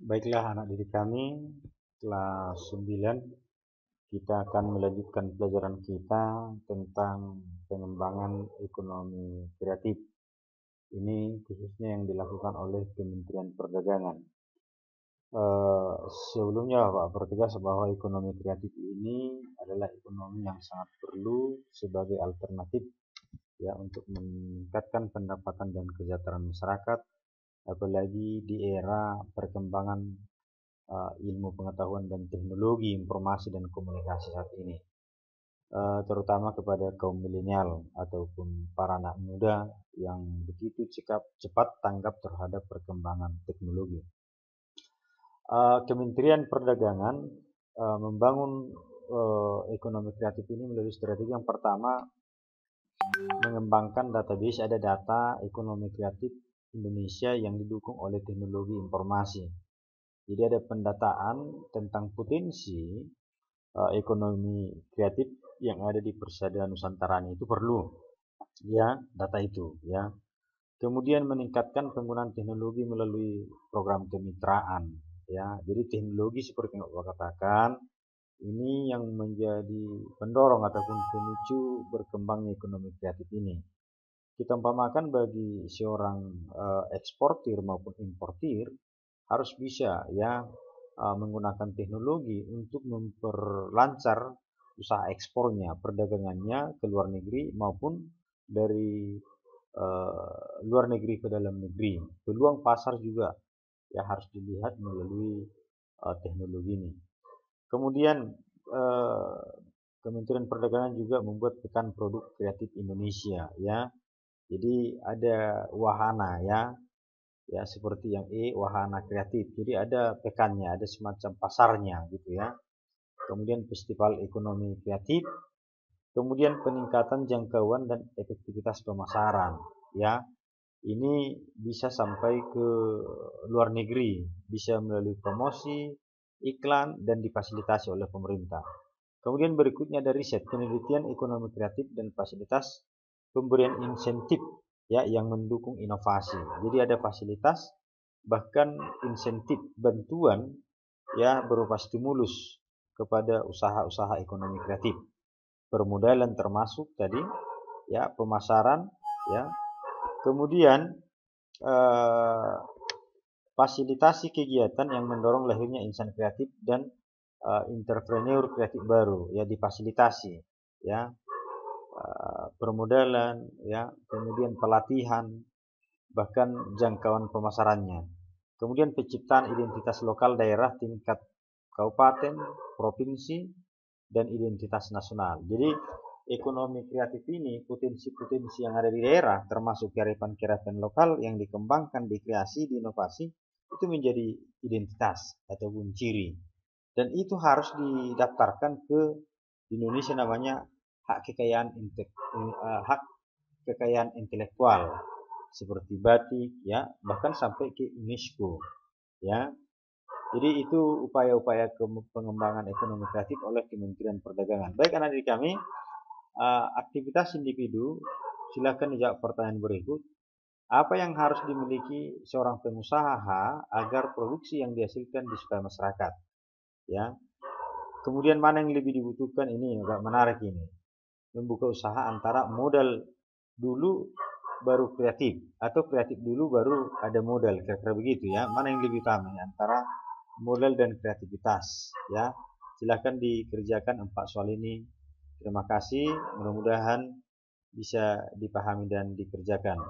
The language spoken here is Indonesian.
Baiklah anak didik kami, kelas 9, kita akan melanjutkan pelajaran kita tentang pengembangan ekonomi kreatif. Ini khususnya yang dilakukan oleh Kementerian Perdagangan. Eh, Sebelumnya Pak pertegas bahwa ekonomi kreatif ini adalah ekonomi yang sangat perlu sebagai alternatif ya untuk meningkatkan pendapatan dan kesejahteraan masyarakat, apalagi di era perkembangan ilmu pengetahuan dan teknologi informasi dan komunikasi saat ini, terutama kepada kaum milenial ataupun para anak muda yang begitu cepat tanggap terhadap perkembangan teknologi. Kementerian Perdagangan membangun ekonomi kreatif ini melalui strategi yang pertama, mengembangkan database, ada data ekonomi kreatif Indonesia yang didukung oleh teknologi informasi. Jadi ada pendataan tentang potensi ekonomi kreatif yang ada di persada Nusantara itu perlu ya data itu ya. Kemudian meningkatkan penggunaan teknologi melalui program kemitraan ya. Jadi teknologi seperti yang Bapak katakan ini yang menjadi pendorong ataupun pemicu berkembangnya ekonomi kreatif ini. Kita umpamakan bagi seorang eksportir maupun importir harus bisa ya menggunakan teknologi untuk memperlancar usaha ekspornya, perdagangannya ke luar negeri maupun dari luar negeri ke dalam negeri. Peluang pasar juga ya harus dilihat melalui teknologi ini. Kemudian Kementerian Perdagangan juga membuat pekan produk kreatif Indonesia ya. Jadi ada wahana ya seperti yang wahana kreatif. Jadi ada pekannya, ada semacam pasarnya gitu ya. Kemudian festival ekonomi kreatif, kemudian peningkatan jangkauan dan efektivitas pemasaran ya. Ini bisa sampai ke luar negeri, bisa melalui promosi, iklan, dan difasilitasi oleh pemerintah. Kemudian berikutnya ada riset, penelitian ekonomi kreatif dan fasilitas pemberian insentif ya yang mendukung inovasi. Jadi ada fasilitas bahkan insentif bantuan ya berupa stimulus kepada usaha-usaha ekonomi kreatif. Permodalan termasuk tadi ya, pemasaran ya. Kemudian fasilitasi kegiatan yang mendorong lahirnya insan kreatif dan entrepreneur kreatif baru ya difasilitasi ya, permodalan ya, kemudian pelatihan, bahkan jangkauan pemasarannya. Kemudian penciptaan identitas lokal daerah tingkat kabupaten, provinsi, dan identitas nasional. Jadi ekonomi kreatif ini potensi-potensi yang ada di daerah termasuk kearifan-kearifan lokal yang dikembangkan, dikreasi, diinovasi itu menjadi identitas ataupun ciri. Dan itu harus didaftarkan ke Indonesia namanya hak kekayaan intelektual seperti batik ya, bahkan sampai ke UNESCO ya. Jadi itu upaya-upaya pengembangan ekonomi kreatif oleh Kementerian Perdagangan. Baik anak didik kami, aktivitas individu, silakan dijawab pertanyaan berikut. Apa yang harus dimiliki seorang pengusaha agar produksi yang dihasilkan disukai masyarakat? Ya. Kemudian mana yang lebih dibutuhkan, ini agak menarik ini. Membuka usaha antara modal dulu baru kreatif atau kreatif dulu baru ada modal, kira-kira begitu ya. Mana yang lebih utama antara modal dan kreativitas ya. Silahkan dikerjakan 4 soal ini. Terima kasih, mudah-mudahan bisa dipahami dan dikerjakan.